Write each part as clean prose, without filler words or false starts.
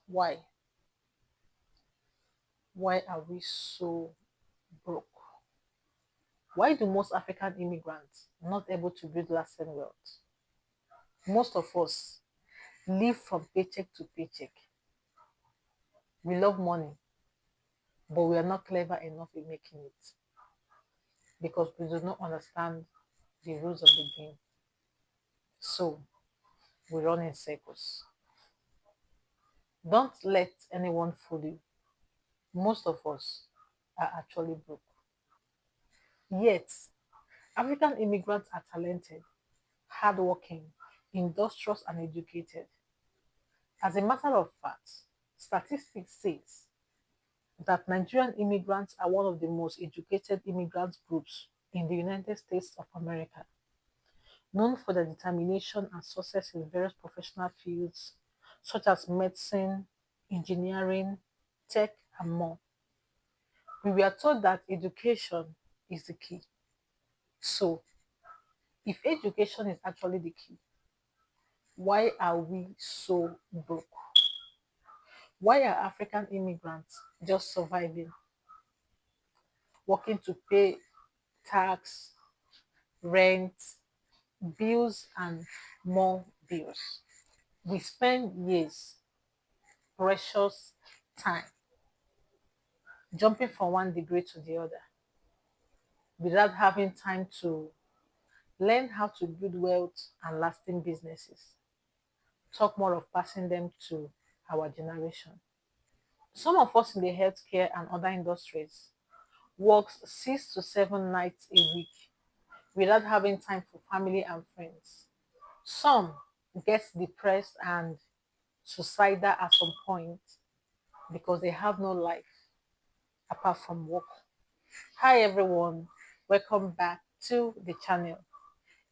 Why? Why are we so broke? Why do most African immigrants not able to build lasting wealth? Most of us live from paycheck to paycheck. We love money, but we are not clever enough in making it because we do not understand the rules of the game. So we run in circles. Don't let anyone fool you. Most of us are actually broke. Yet, African immigrants are talented, hardworking, industrious, and educated. As a matter of fact, statistics says that Nigerian immigrants are one of the most educated immigrant groups in the United States of America, known for their determination and success in various professional fields such as medicine, engineering, tech, and more. We were told that education is the key. So, if education is actually the key, why are we so broke? Why are African immigrants just surviving, working to pay tax, rent, bills, and more bills? We spend years, precious time, jumping from one degree to the other without having time to learn how to build wealth and lasting businesses. Talk more of passing them to our generation. Some of us in the healthcare and other industries works 6 to 7 nights a week without having time for family and friends. Some get depressed and suicidal at some point because they have no life apart from work. Hi everyone, welcome back to the channel.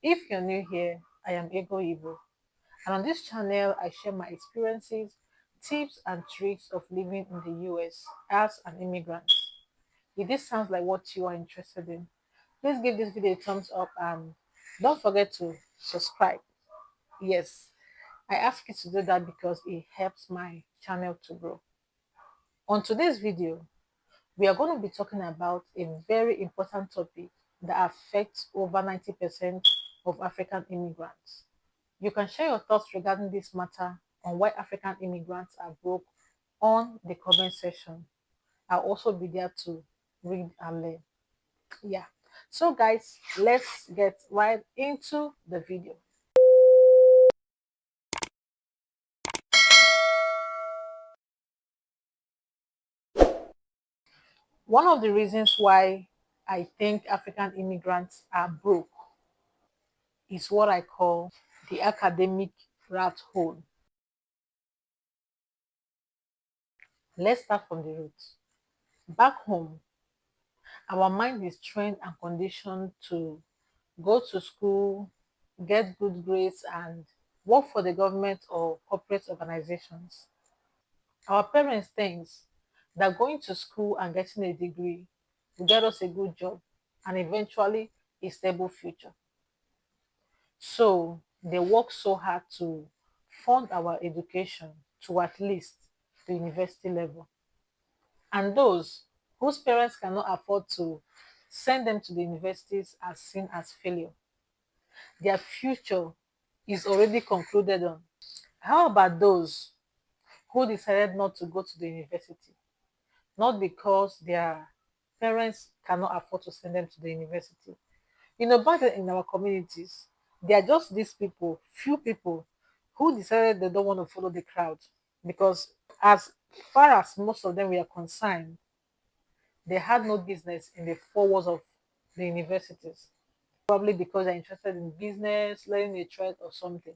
If you're new here, I am Ego Ibo, and on this channel I share my experiences, tips and tricks of living in the US as an immigrant. If this sounds like what you are interested in, please give this video a thumbs up and don't forget to subscribe. Yes, I ask you to do that because it helps my channel to grow. On today's video, we are going to be talking about a very important topic that affects over 90% of African immigrants. You can share your thoughts regarding this matter on why African immigrants are broke on the comment section. I'll also be there to read and learn. Yeah. So guys, let's get right into the video. One of the reasons why I think African immigrants are broke is what I call the academic rat hole. Let's start from the roots. Back home, our mind is trained and conditioned to go to school, get good grades, and work for the government or corporate organizations. Our parents think that going to school and getting a degree will get us a good job and eventually a stable future. So they work so hard to fund our education to at least the university level. And those whose parents cannot afford to send them to the universities are seen as failure. Their future is already concluded on. How about those who decided not to go to the university? Not because their parents cannot afford to send them to the university. Back then in our communities, there are just these people, few people, who decided they don't want to follow the crowd because, as far as most of them were concerned, they had no business in the four walls of the universities. Probably because they're interested in business, learning a trade, or something.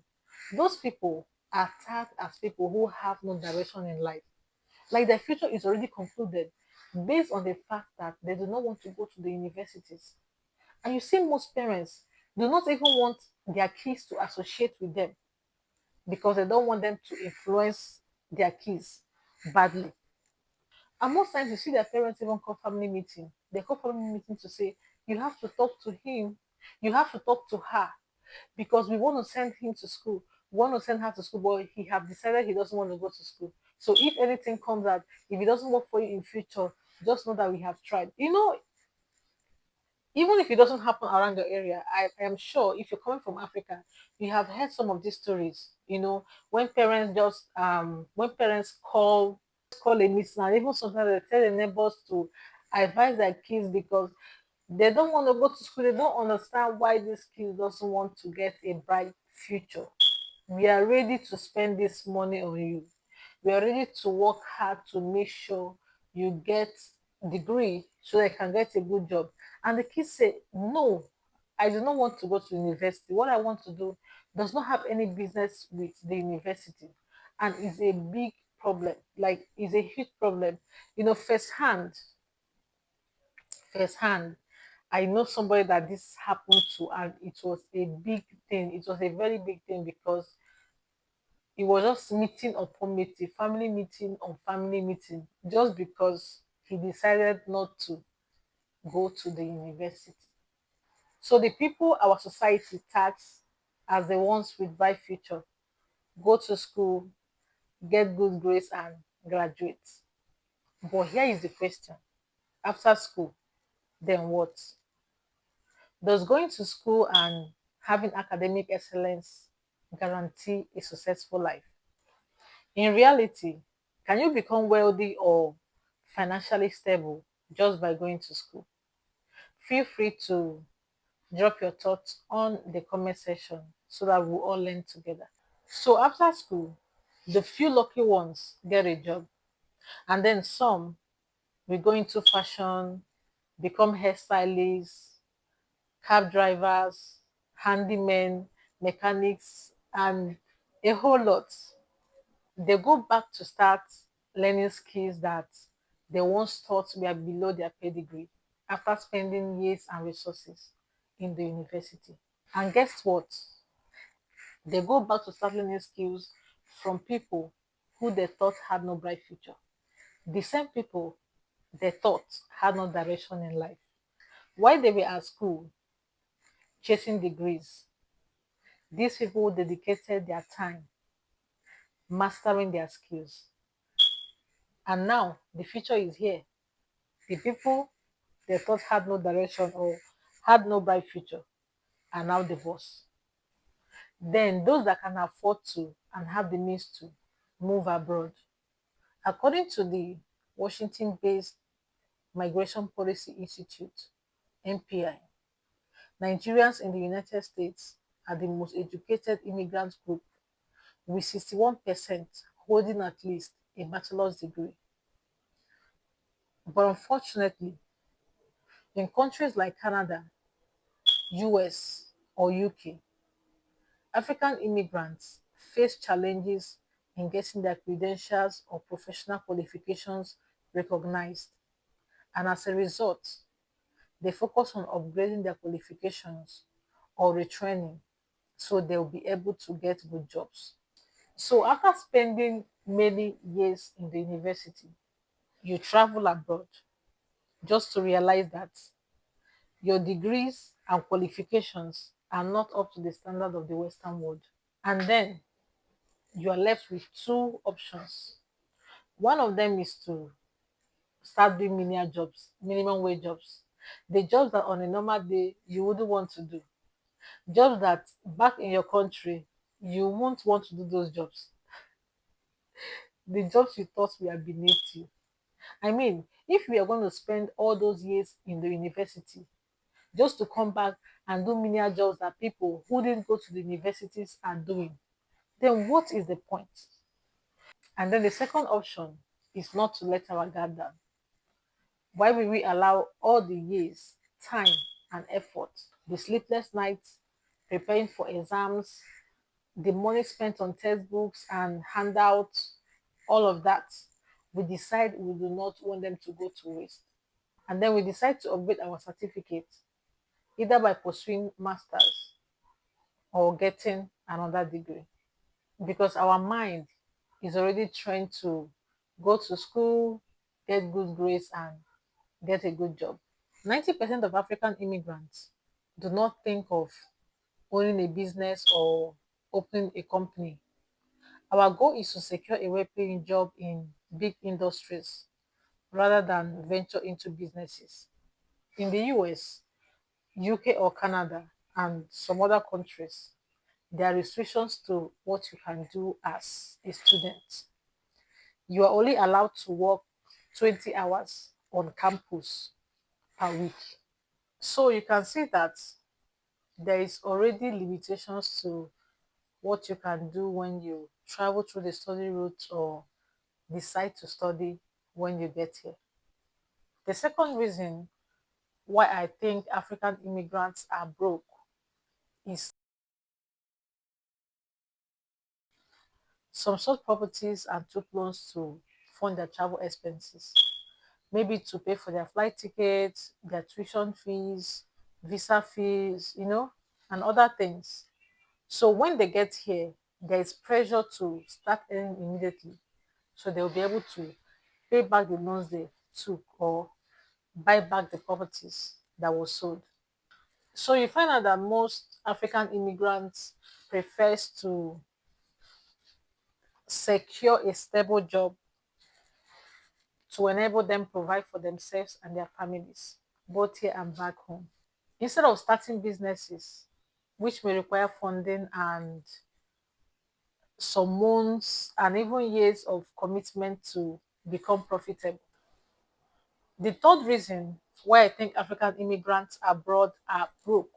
Those people are tagged as people who have no direction in life. Like their future is already concluded based on the fact that they do not want to go to the universities. And you see, most parents do not even want their kids to associate with them because they don't want them to influence their kids badly. And most times you see their parents even call family meeting. They call family meeting to say, you have to talk to him, you have to talk to her because we want to send him to school. We want to send her to school, but he have decided he doesn't want to go to school. So if anything comes out, if it doesn't work for you in future, just know that we have tried. Even if it doesn't happen around your area, I am sure if you're coming from Africa, you have heard some of these stories. When parents call a meeting, and even sometimes they tell the neighbors to advise their kids because they don't want to go to school. They don't understand why this kid doesn't want to get a bright future. We are ready to spend this money on you. We are ready to work hard to make sure you get degree so they can get a good job. And the kids say, no, I do not want to go to university. What I want to do does not have any business with the university. And it's a big problem. Like it's a huge problem. Firsthand, I know somebody that this happened to, and it was a big thing. It was a very big thing because it was just meeting upon meeting, family meeting on family meeting, just because he decided not to go to the university. So the people our society tax as the ones with bright future go to school, get good grades, and graduate. But here is the question: after school, then what? Does going to school and having academic excellence guarantee a successful life? In reality, can you become wealthy or financially stable just by going to school? Feel free to drop your thoughts on the comment section so that we'll all learn together. So, after school, the few lucky ones get a job, and then some will go into fashion, become hairstylists, cab drivers, handymen, mechanics, and a whole lot. They go back to start learning skills that they once thought were below their pedigree after spending years and resources in the university. And guess what? They go back to start learning skills from people who they thought had no bright future. The same people they thought had no direction in life. While they were at school chasing degrees, these people dedicated their time mastering their skills. And now the future is here. The people they thought had no direction or had no bright future are now divorced. Then those that can afford to and have the means to move abroad. According to the Washington-based Migration Policy Institute, MPI, Nigerians in the United States are the most educated immigrant group, with 61% holding at least a bachelor's degree. But unfortunately, in countries like Canada, US, or UK, African immigrants face challenges in getting their credentials or professional qualifications recognized, and as a result, they focus on upgrading their qualifications or retraining so they'll be able to get good jobs. So, after spending many years in the university, you travel abroad just to realize that your degrees and qualifications are not up to the standard of the Western world. And then you are left with two options. One of them is to start doing menial jobs, minimum wage jobs, the jobs that on a normal day you wouldn't want to do, jobs that back in your country you won't want to do those jobs, the jobs you thought were beneath you. I mean, if we are going to spend all those years in the university just to come back and do menial jobs that people who didn't go to the universities are doing, then what is the point? And then the second option is not to let our guard down. Why will we allow all the years, time, and effort, the sleepless nights preparing for exams, the money spent on textbooks and handouts, all of that, we decide we do not want them to go to waste. And then we decide to upgrade our certificate either by pursuing masters or getting another degree because our mind is already trained to go to school, get good grades, and get a good job. 90% of African immigrants do not think of owning a business or opening a company Our goal is to secure a well-paying job in big industries rather than venture into businesses. In the US, UK or Canada, and some other countries, there are restrictions to what you can do as a student. You are only allowed to work 20 hours on campus per week. So you can see that there is already limitations to what you can do when you travel through the study route or decide to study when you get here. The second reason why I think African immigrants are broke is some sold properties and took loans to fund their travel expenses, maybe to pay for their flight tickets, their tuition fees, visa fees, and other things. So when they get here, there is pressure to start earning immediately. So they'll be able to pay back the loans they took or buy back the properties that were sold. So you find out that most African immigrants prefers to secure a stable job to enable them provide for themselves and their families, both here and back home. Instead of starting businesses, which may require funding and some months and even years of commitment to become profitable. The third reason why I think African immigrants abroad are broke,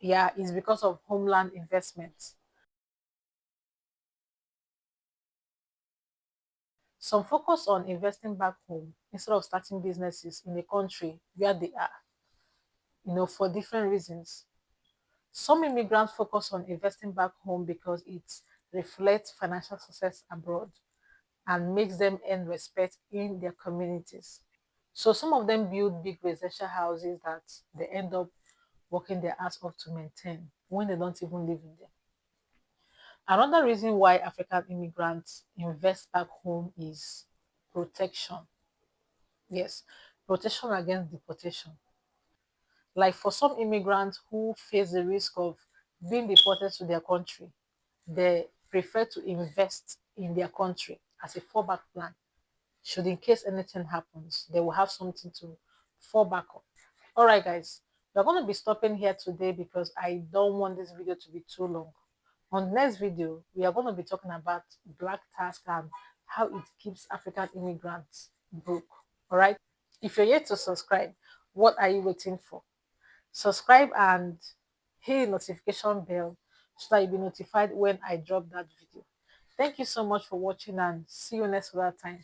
yeah, is because of homeland investments. Some focus on investing back home instead of starting businesses in the country where they are, for different reasons. Some immigrants focus on investing back home because it reflects financial success abroad and makes them earn respect in their communities. So some of them build big residential houses that they end up working their ass off to maintain when they don't even live in them. Another reason why African immigrants invest back home is protection. Yes, protection against deportation. Like for some immigrants who face the risk of being deported to their country, they prefer to invest in their country as a fallback plan. Should in case anything happens, they will have something to fall back on. All right, guys, we're going to be stopping here today because I don't want this video to be too long. On the next video, we are going to be talking about black tax and how it keeps African immigrants broke. All right. If you're yet to subscribe, what are you waiting for? Subscribe and hit the notification bell so that you'll be notified when I drop that video. Thank you so much for watching and see you next other time.